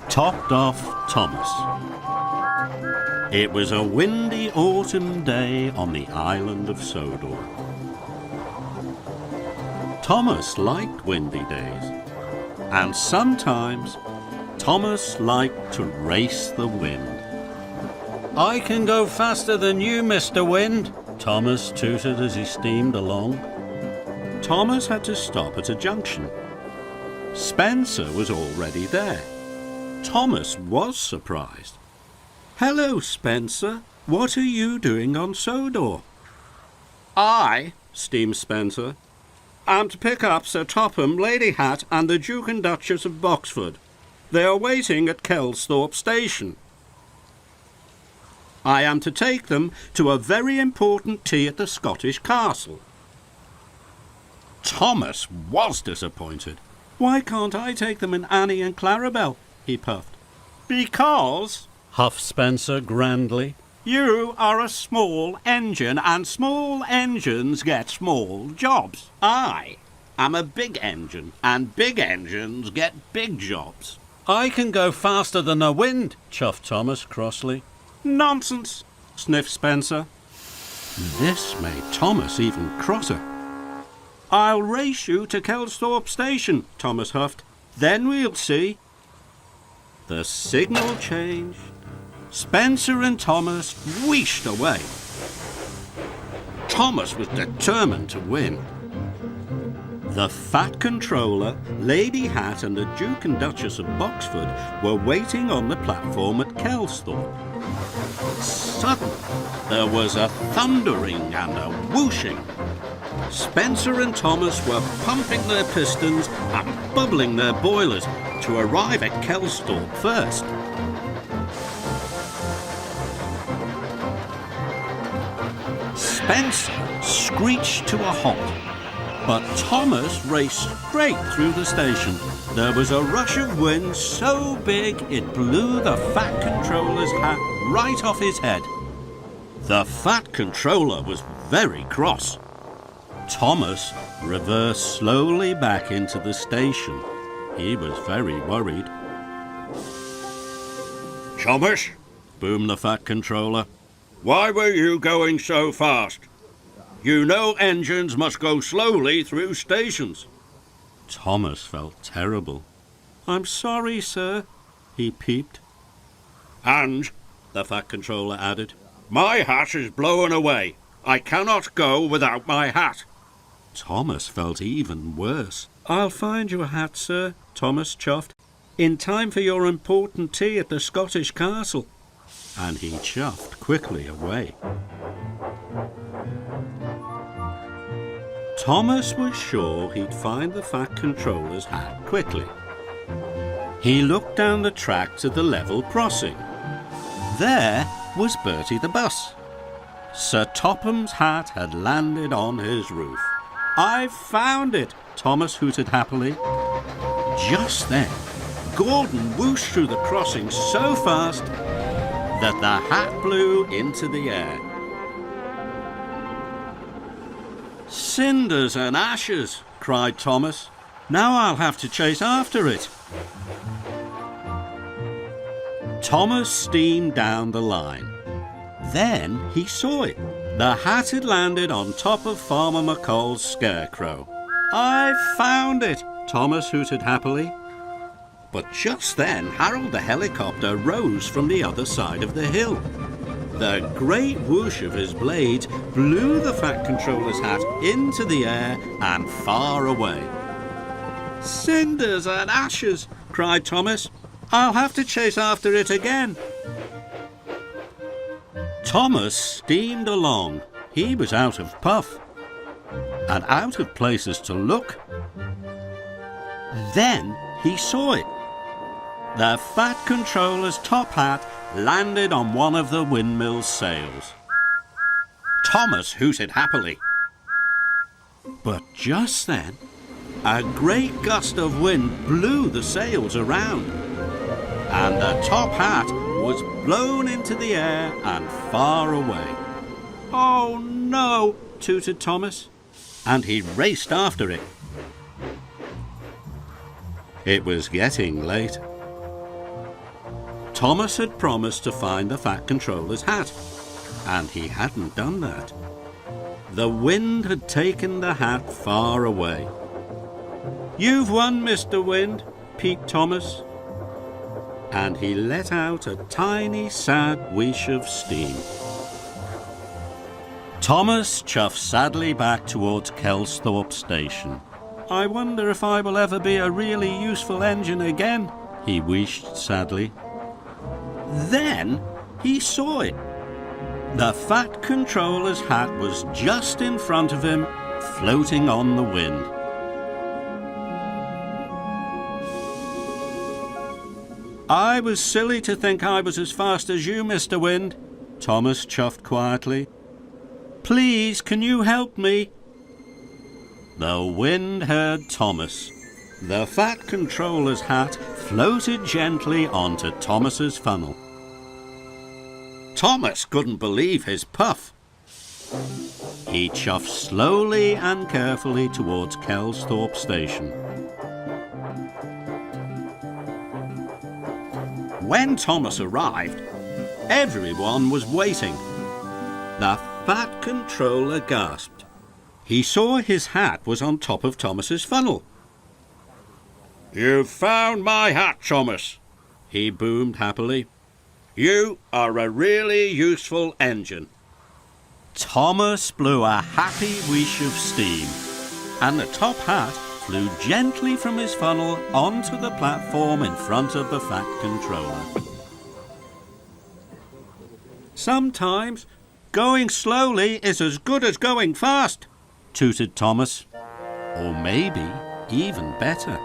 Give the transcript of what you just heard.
Topped off Thomas. It was a windy autumn day on the island of Sodor. Thomas liked windy days, and sometimes Thomas liked to race the wind. "I can go faster than you, Mr. Wind," Thomas tooted as he steamed along. Thomas had to stop at a junction. Spencer was already there. Thomas was surprised. "Hello, Spencer. What are you doing on Sodor?" "I," steamed Spencer, "am to pick up Sir Topham, Lady Hat and the Duke and Duchess of Boxford. They are waiting at Kelsthorpe Station. I am to take them to a very important tea at the Scottish castle." Thomas was disappointed. "Why can't I take them in Annie and Clarabelle?" he puffed. "Because," huffed Spencer grandly, "you are a small engine, and small engines get small jobs. I am a big engine, and big engines get big jobs." "I can go faster than the wind," chuffed Thomas crossly. "Nonsense," sniffed Spencer. This made Thomas even crosser. "I'll race you to Kelsthorpe Station," Thomas huffed. "Then we'll see." The signal changed. Spencer and Thomas wheeshed away. Thomas was determined to win. The Fat Controller, Lady Hat and the Duke and Duchess of Boxford were waiting on the platform at Kelsthorpe. Suddenly, there was a thundering and a whooshing. Spencer and Thomas were pumping their pistons and bubbling their boilers to arrive at Kelsthorpe first. Spencer screeched to a halt, but Thomas raced straight through the station. There was a rush of wind so big it blew the Fat Controller's hat right off his head. The Fat Controller was very cross. Thomas reversed slowly back into the station. He was very worried. "Thomas," boomed the Fat Controller, "why were you going so fast? You know engines must go slowly through stations." Thomas felt terrible. "I'm sorry, sir," he peeped. "And," the Fat Controller added, "my hat is blown away. I cannot go without my hat." Thomas felt even worse. "I'll find you a hat, sir," Thomas chuffed, "in time for your important tea at the Scottish castle." And he chuffed quickly away. Thomas was sure he'd find the Fat Controller's hat quickly. He looked down the track to the level crossing. There was Bertie the bus. Sir Topham's hat had landed on his roof. "I've found it," Thomas hooted happily. Just then, Gordon whooshed through the crossing so fast that the hat flew into the air. "Cinders and ashes!" cried Thomas. "Now I'll have to chase after it." Thomas steamed down the line. Then he saw it. The hat had landed on top of Farmer McColl's scarecrow. "I've found it!" Thomas hooted happily. But just then Harold the helicopter rose from the other side of the hill. The great whoosh of his blades blew the Fat Controller's hat into the air and far away. "Cinders and ashes!" cried Thomas. "I'll have to chase after it again." Thomas steamed along. He was out of puff and out of places to look. Then he saw it. The Fat Controller's top hat landed on one of the windmill's sails. Thomas hooted happily. But just then, a great gust of wind blew the sails around, and the top hat was blown into the air and far away. "Oh no," tooted Thomas, and he raced after it. It was getting late. Thomas had promised to find the Fat Controller's hat, and he hadn't done that. The wind had taken the hat far away. "You've won, Mr. Wind," peeped Thomas, and he let out a tiny, sad whoosh of steam. Thomas chuffed sadly back towards Kelsthorpe Station. "I wonder if I will ever be a really useful engine again," he wished sadly. Then he saw it. The Fat Controller's hat was just in front of him, floating on the wind. "I was silly to think I was as fast as you, Mr. Wind," Thomas chuffed quietly. "Please, can you help me?" The wind heard Thomas. The Fat Controller's hat floated gently onto Thomas's funnel. Thomas couldn't believe his puff. He chuffed slowly and carefully towards Kelsthorpe Station. When Thomas arrived, everyone was waiting. The Fat Controller gasped. He saw his hat was on top of Thomas's funnel. "You've found my hat, Thomas," he boomed happily. "You are a really useful engine." Thomas blew a happy whoosh of steam, and the top hat flew gently from his funnel onto the platform in front of the Fat Controller. "Sometimes going slowly is as good as going fast," tooted Thomas. Or maybe even better.